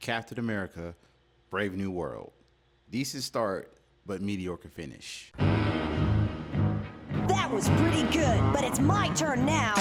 Captain America, Brave New World. Decent start, but mediocre finish. That was pretty good, but it's my turn now.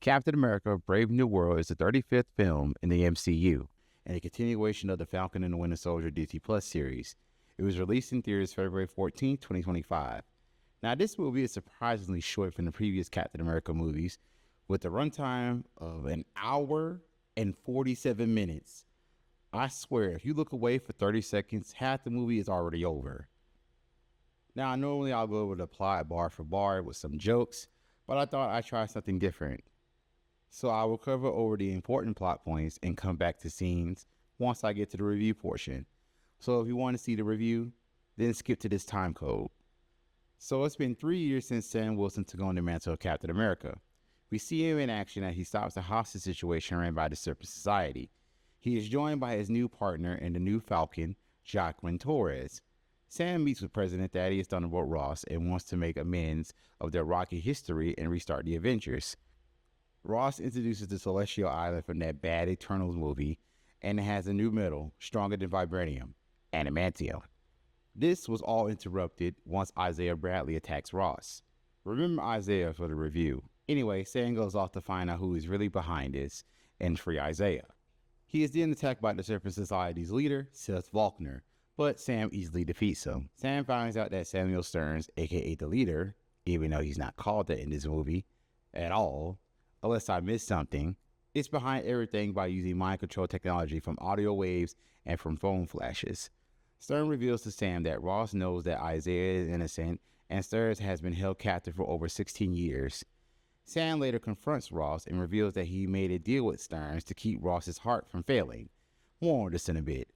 Captain America, Brave New World is the 35th film in the MCU and a continuation of the Falcon and the Winter Soldier Disney Plus series. It was released in theaters February 14, 2025. Now, this movie is surprisingly short from the previous Captain America movies, with a runtime of an hour and 47 minutes. I swear, if you look away for 30 seconds, half the movie is already over. Now, normally I'll go over the plot bar for bar with some jokes, but I thought I'd try something different. So I will cover over the important plot points and come back to scenes once I get to the review portion. So if you want to see the review, then skip to this time code. So it's been 3 years since Sam Wilson took on the mantle of Captain America. We see him in action as he stops a hostage situation ran by the Serpent Society. He is joined by his new partner and the new Falcon, Jacqueline Torres. Sam meets with President Thaddeus Thunderbolt Ross and wants to make amends of their rocky history and restart the Avengers. Ross introduces the Celestial Island from that bad Eternals movie, and it has a new metal, stronger than vibranium, adamantium. This was all interrupted once Isaiah Bradley attacks Ross. Remember Isaiah for the review. Anyway, Sam goes off to find out who is really behind this and free Isaiah. He is then attacked by the Serpent Society's leader, Seth Faulkner, but Sam easily defeats him. Sam finds out that Samuel Stearns, aka the leader, even though he's not called that in this movie at all, unless I missed something, it's behind everything by using mind control technology from audio waves and from phone flashes. Stern reveals to Sam that Ross knows that Isaiah is innocent and Stearns has been held captive for over 16 years. Sam later confronts Ross and reveals that he made a deal with Stearns to keep Ross's heart from failing. More on this in a bit.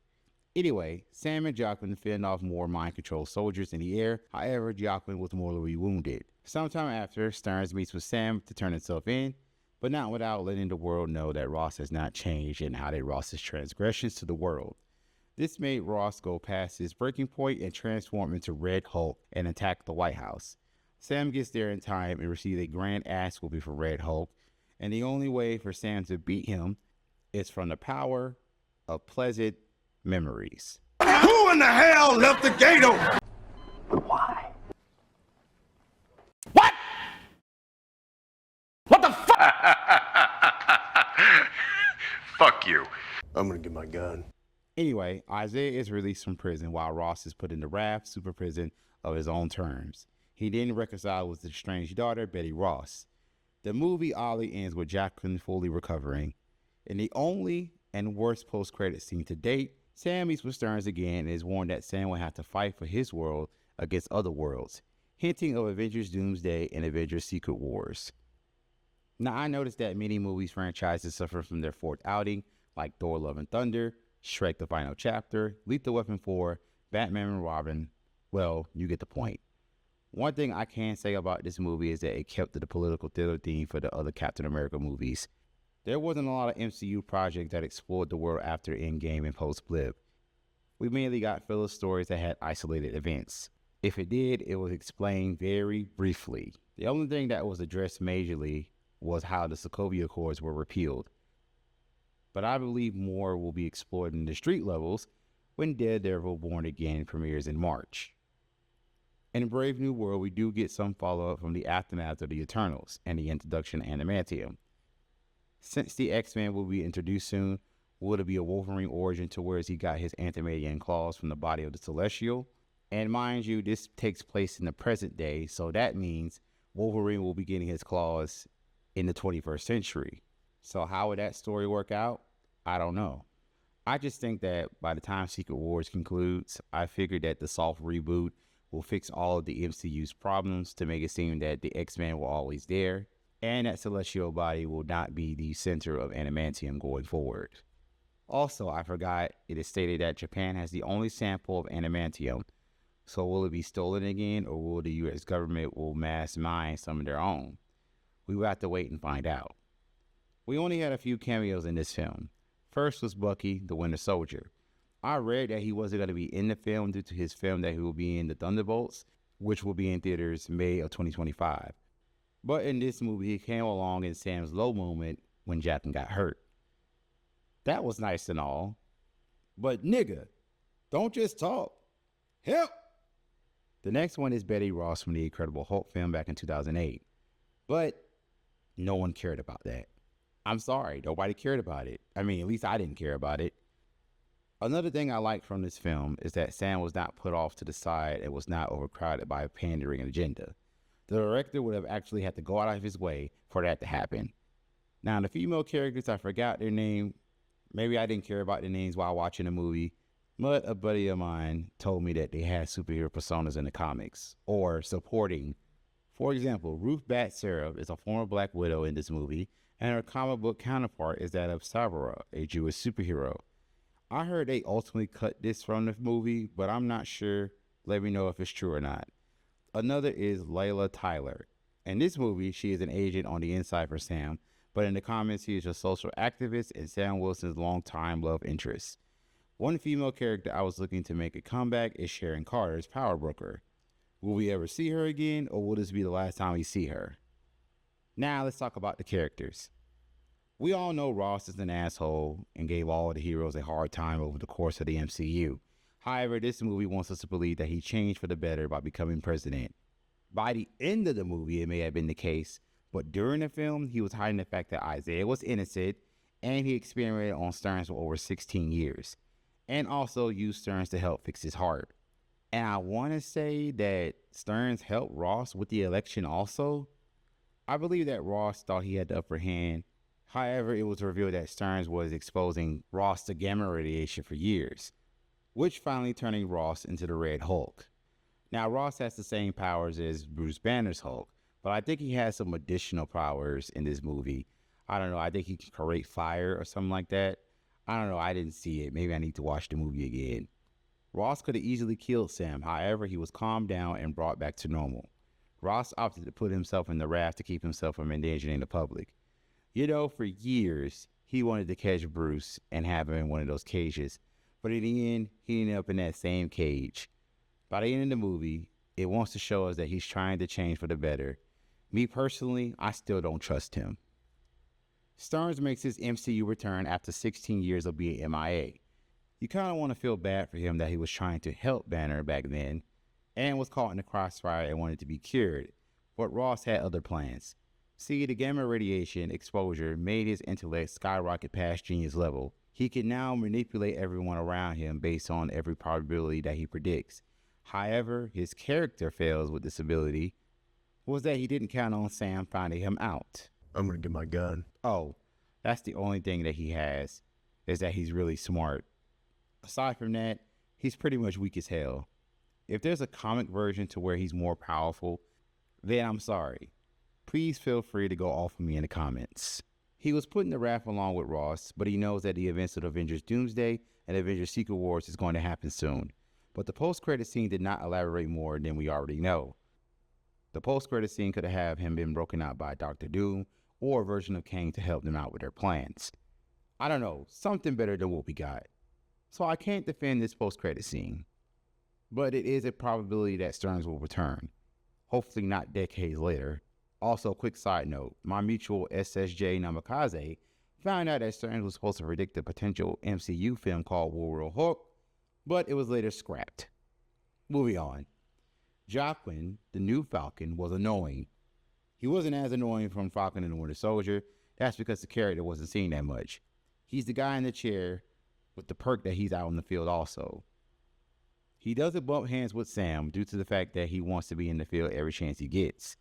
Anyway, Sam and Jacqueline fend off more mind control soldiers in the air. However, Jacqueline was mortally wounded. Sometime after, Stearns meets with Sam to turn himself in, but not without letting the world know that Ross has not changed and outed Ross's transgressions to the world. This made Ross go past his breaking point and transform into Red Hulk and attack the White House. Sam gets there in time and receives a grand ass whooping from Red Hulk, and the only way for Sam to beat him is from the power of pleasant memories. Who in the hell left the gate open? But why? What? What the fuck? Fuck you. I'm gonna get my gun. Anyway, Isaiah is released from prison while Ross is put in the Raft super prison of his own terms. He then reconciles with his estranged daughter, Betty Ross. The movie oddly ends with Jacqueline fully recovering. In the only and worst post-credit scene to date, Sam meets with Stearns again and is warned that Sam will have to fight for his world against other worlds, hinting of Avengers Doomsday and Avengers Secret Wars. Now, I noticed that many movies franchises suffer from their fourth outing, like Thor: Love and Thunder, Shrek: The Final Chapter, Lethal Weapon 4, Batman and Robin. Well, you get the point. One thing I can say about this movie is that it kept to the political thriller theme for the other Captain America movies. There wasn't a lot of MCU projects that explored the world after Endgame and post-Blip. We mainly got filler stories that had isolated events. If it did, it was explained very briefly. The only thing that was addressed majorly was how the Sokovia Accords were repealed. But I believe more will be explored in the street levels when Daredevil Born Again premieres in March. In Brave New World, we do get some follow-up from the aftermath of the Eternals and the introduction of adamantium. Since the X-Men will be introduced soon, will it be a Wolverine origin to where he got his adamantium claws from the body of the Celestial? And mind you, this takes place in the present day, so that means Wolverine will be getting his claws in the 21st century. So how would that story work out? I don't know. I just think that by the time Secret Wars concludes, I figured that the soft reboot will fix all of the MCU's problems to make it seem that the X-Men were always there, and that Celestial body will not be the center of adamantium going forward. Also, I forgot it is stated that Japan has the only sample of adamantium, so will it be stolen again, or will the US government will mass mine some of their own? We will have to wait and find out. We only had a few cameos in this film. First was Bucky, the Winter Soldier. I read that he wasn't going to be in the film due to his film that he will be in the Thunderbolts, which will be in theaters May of 2025. But in this movie, he came along in Sam's low moment when Jackson got hurt. That was nice and all. But nigga, don't just talk. Help! The next one is Betty Ross from the Incredible Hulk film back in 2008. But no one cared about that. I'm sorry, nobody cared about it. I mean, at least I didn't care about it. Another thing I liked from this film is that Sam was not put off to the side and was not overcrowded by a pandering agenda. The director would have actually had to go out of his way for that to happen. Now, the female characters, I forgot their name. Maybe I didn't care about the names while watching the movie, but a buddy of mine told me that they had superhero personas in the comics, or supporting. For example, Ruth Bat Sarah is a former Black Widow in this movie, and her comic book counterpart is that of Sabra, a Jewish superhero. I heard they ultimately cut this from the movie, but I'm not sure. Let me know if it's true or not. Another is Layla Tyler. In this movie, she is an agent on the inside for Sam, but in the comics, she is a social activist and Sam Wilson's longtime love interest. One female character I was looking to make a comeback is Sharon Carter's power broker. Will we ever see her again, or will this be the last time we see her? Now let's talk about the characters. We all know Ross is an asshole and gave all the heroes a hard time over the course of the MCU. However, this movie wants us to believe that he changed for the better by becoming president. By the end of the movie, it may have been the case, but during the film, he was hiding the fact that Isaiah was innocent, and he experimented on Stearns for over 16 years, and also used Stearns to help fix his heart. And I want to say that Stearns helped Ross with the election also. I believe that Ross thought he had the upper hand. However, it was revealed that Stearns was exposing Ross to gamma radiation for years, which finally turning Ross into the Red Hulk. Now, Ross has the same powers as Bruce Banner's Hulk, but I think he has some additional powers in this movie. I don't know, I think he can create fire or something like that. I don't know, I didn't see it. Maybe I need to watch the movie again. Ross could have easily killed Sam, however, he was calmed down and brought back to normal. Ross opted to put himself in the raft to keep himself from endangering the public. You know, for years, he wanted to catch Bruce and have him in one of those cages, but in the end, he ended up in that same cage. By the end of the movie, it wants to show us that he's trying to change for the better. Me personally, I still don't trust him. Stearns makes his MCU return after 16 years of being MIA. You kind of want to feel bad for him that he was trying to help Banner back then and was caught in the crossfire and wanted to be cured, but Ross had other plans. See, the gamma radiation exposure made his intellect skyrocket past genius level. He can now manipulate everyone around him based on every probability that he predicts. However, his character fails with this ability was that he didn't count on Sam finding him out. I'm gonna get my gun. Oh, that's the only thing that he has, is that he's really smart. Aside from that, he's pretty much weak as hell. If there's a comic version to where he's more powerful, then I'm sorry. Please feel free to go off of me in the comments. He was put in the raft along with Ross, but he knows that the events of Avengers Doomsday and Avengers Secret Wars is going to happen soon. But the post-credit scene did not elaborate more than we already know. The post-credit scene could have him been broken out by Dr. Doom or a version of Kang to help them out with their plans. I don't know, something better than what we got. So I can't defend this post-credit scene. But it is a probability that Stearns will return. Hopefully not decades later. Also, quick side note, my mutual SSJ Namikaze found out that Stearns was supposed to predict a potential MCU film called War Hulk, but it was later scrapped. Moving on. Joaquin, the new Falcon, was annoying. He wasn't as annoying from Falcon and the Winter Soldier. That's because the character wasn't seen that much. He's the guy in the chair with the perk that he's out in the field also. He doesn't bump hands with Sam due to the fact that he wants to be in the field every chance he gets.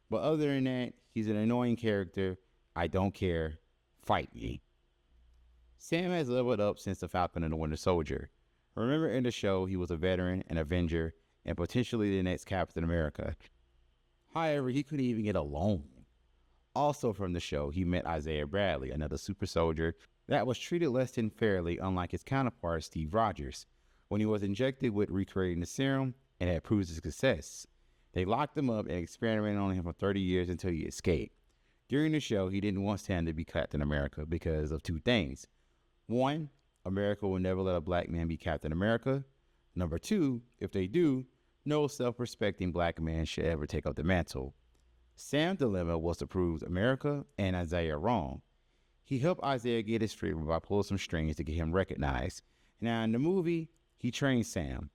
But other than that, he's an annoying character. I don't care. Fight me. Sam has leveled up since the Falcon and the Winter Soldier. Remember in the show, he was a veteran, an Avenger, and potentially the next Captain America. However, he couldn't even get along. Also from the show, he met Isaiah Bradley, another super soldier that was treated less than fairly, unlike his counterpart, Steve Rogers, when he was injected with recreating the serum and had proved a success. They locked him up and experimented on him for 30 years until he escaped. During the show, he didn't want Sam to be Captain America because of two things. One, America will never let a black man be Captain America. Number two, if they do, no self-respecting black man should ever take up the mantle. Sam's dilemma was to prove America and Isaiah wrong. He helped Isaiah get his freedom by pulling some strings to get him recognized. Now, in the movie, he trained Sam.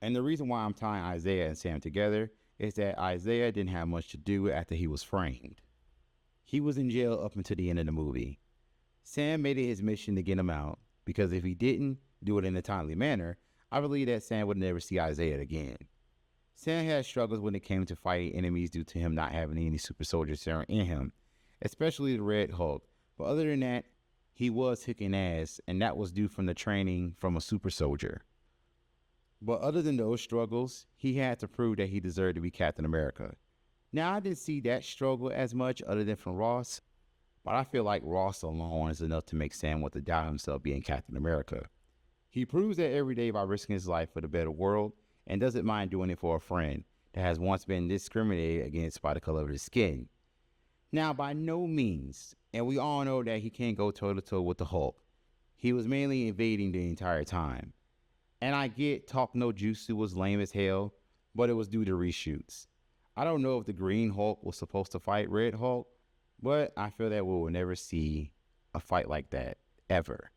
And the reason why I'm tying Isaiah and Sam together is that Isaiah didn't have much to do after he was framed. He was in jail up until the end of the movie. Sam made it his mission to get him out, because if he didn't do it in a timely manner, I believe that Sam would never see Isaiah again. Sam had struggles when it came to fighting enemies due to him not having any super soldier serum in him, especially the Red Hulk. But other than that, he was kicking ass, and that was due from the training from a super soldier. But other than those struggles, he had to prove that he deserved to be Captain America. Now, I didn't see that struggle as much other than from Ross, but I feel like Ross alone is enough to make Sam want to doubt himself being Captain America. He proves that every day by risking his life for the better world, and doesn't mind doing it for a friend that has once been discriminated against by the color of his skin. Now, by no means, and we all know that he can't go toe-to-toe with the Hulk. He was mainly evading the entire time. And I get Talk No Jutsu was lame as hell, but it was due to reshoots. I don't know if the Green Hulk was supposed to fight Red Hulk, but I feel that we will never see a fight like that, ever.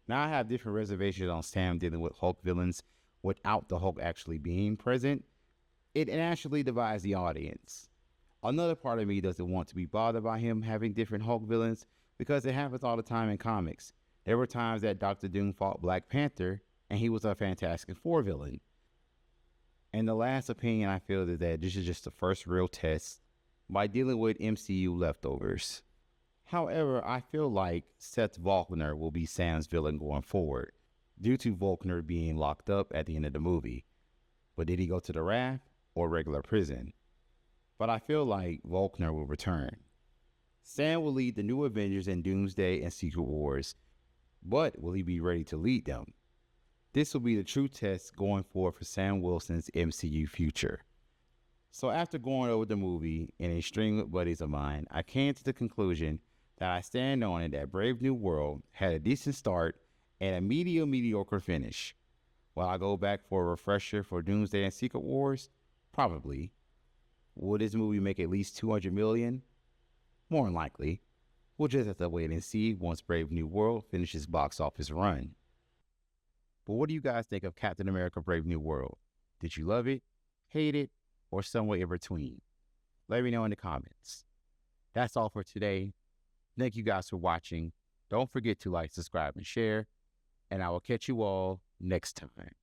Now, I have different reservations on Sam dealing with Hulk villains without the Hulk actually being present. It naturally divides the audience. Another part of me doesn't want to be bothered by him having different Hulk villains, because it happens all the time in comics. There were times that Dr. Doom fought Black Panther, and he was a Fantastic Four villain. And the last opinion I feel is that this is just the first real test by dealing with MCU leftovers. However, I feel like Seth Volkner will be Sam's villain going forward, due to Volkner being locked up at the end of the movie. But did he go to the raft or regular prison? But I feel like Volkner will return. Sam will lead the new Avengers in Doomsday and Secret Wars, but will he be ready to lead them? This will be the true test going forward for Sam Wilson's MCU future. So after going over the movie and a string with buddies of mine, I came to the conclusion that I stand on it that Brave New World had a decent start and a mediocre finish. Will I go back for a refresher for Doomsday and Secret Wars? Probably. Will this movie make at least $200 million? More than likely. We'll just have to wait and see once Brave New World finishes box office run. But what do you guys think of Captain America Brave New World? Did you love it, hate it, or somewhere in between? Let me know in the comments. That's all for today. Thank you guys for watching. Don't forget to like, subscribe, and share. And I will catch you all next time.